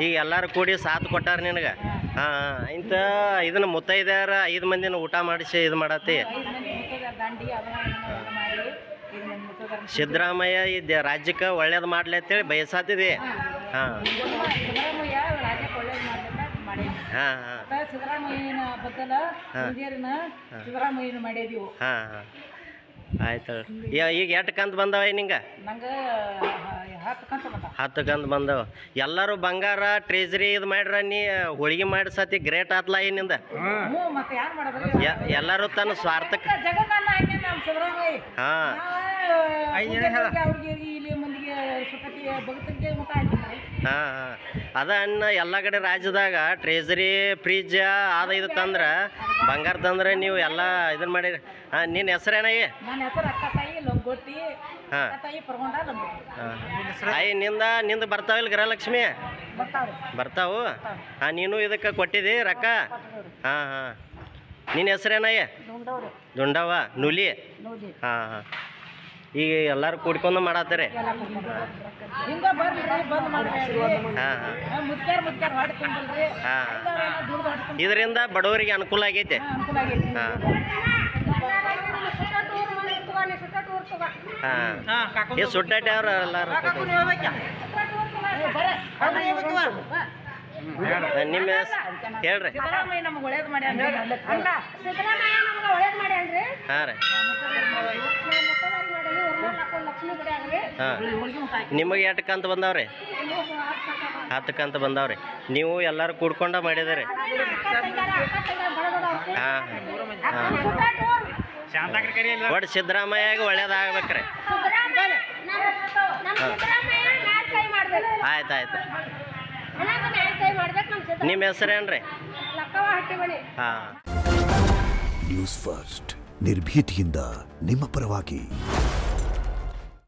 ಈಗ ಎಲ್ಲರೂ ಕೂಡಿ ಸಾಥ್ ಕೊಟ್ಟಾರ ನಿನಗೆ. ಹಾಂ ಇಂಥ ಇದನ್ನ ಮುತ್ತೈದ್ಯಾರ 5 ಮಂದಿನ ಊಟ ಮಾಡಿಸಿ ಇದು ಮಾಡತ್ತಿ. ಸಿದ್ದರಾಮಯ್ಯ ಈ ರಾಜ್ಯಕ್ಕೆ ಒಳ್ಳೇದು ಮಾಡ್ಲಿ ಅಂತೇಳಿ ಬಯಸಾತಿದೆ. ಹಾಂ ಹಾಂ ಹಾಂ ಸಿದ್ದರಾಮಯ್ಯನ ಬದಲ ಸಿದ್ದರಾಮಯ್ಯನ ಮಾಡಿದೀವಿ. ಹಾಂ ಹಾಂ ಆಯ್ತು. ಈಗ ಎಷ್ಟು ಕಂತು ಬಂದವ ನಿಂಗೆ? ನಂಗೆ 10 ಕಂತು ಬಂದವ. ಎಲ್ಲರೂ ಬಂಗಾರ ಟ್ರೇಜರಿ ಇದು ಮಾಡ್ರ, ನೀ ಹೋಳಿಗೆ ಮಾಡಿ ಸತಿ ಗ್ರೇಟ್ ಆತ್ಲ ಏನಿಂದ. ಎಲ್ಲರೂ ತನ್ನ ಸ್ವಾರ್ಥಕ್ಕೆ. ಹಾಂ ಹಾಂ ಹಾಂ ಅದ ಅನ್ನ ಎಲ್ಲ ಕಡೆ ರಾಜ್ಯದಾಗ ಟ್ರೇಜರಿ ಫ್ರಿಜ್ ಅದು ಇದು ತಂದ್ರೆ ಬಂಗಾರ ತಂದ್ರೆ ನೀವು ಎಲ್ಲ ಇದನ್ನ ಮಾಡಿರಿ. ಹಾಂ ನಿನ್ನ ಹೆಸರೇನಾಗಿ? ಹಾಂ ಅಯ್ಯ ನಿಂದ ಬರ್ತಾವಿಲ್ಲ ಗೃಹಲಕ್ಷ್ಮಿ? ಬರ್ತಾವು. ಹಾಂ ನೀನು ಇದಕ್ಕೆ ಕೊಟ್ಟಿದ್ದಿ ರೊಕ್ಕ? ಹಾಂ ಹಾಂ ನಿನ್ನ ಹೆಸರೇನಯ್ಯ? ದುಂಡವ್ವ ನುಲಿ. ಹಾಂ ಹಾಂ ಈಗ ಎಲ್ಲರೂ ಕೂಡ್ಕೊಂಡು ಮಾಡತ್ತಾರೆ. ಹಾಂ ಹಾಂ ಇದರಿಂದ ಬಡವರಿಗೆ ಅನುಕೂಲ ಆಗೈತೆ. ಹಾಂ ಹಾಂ ಈ ಸುಟ್ಟಾಟಿ ಅವ್ರು ಎಲ್ಲರೂ ನಿಮ್ಮ ಹೇಳ್ರಿ. ಹಾಂ ರೀ ಹಾಂ ನಿಮಗೆ ಎಷ್ಟು ಕಂತು ಬಂದಾವ್ರಿ? 10 ಕಂತು ಬಂದಾವ್ರಿ. ನೀವು ಎಲ್ಲರೂ ಕೂಡ್ಕೊಂಡ ಮಾಡಿದಿರಿ. ಹಾಂ ಹಾಂ ಒಟ್ಟು ಸಿದ್ದರಾಮಯ್ಯಗೆ ಒಳ್ಳೇದಾಗ್ಬೇಕ್ರಿ. ಆಯ್ತು ಆಯ್ತು. ನಿಮ್ಮ ಹೆಸರೇನ್ರಿ? ಹಾಂ ನ್ಯೂಸ್ ಫಸ್ಟ್ ನಿರ್ಭೀತಿಯಿಂದ ನಿಮ್ಮ ಪರವಾಗಿ.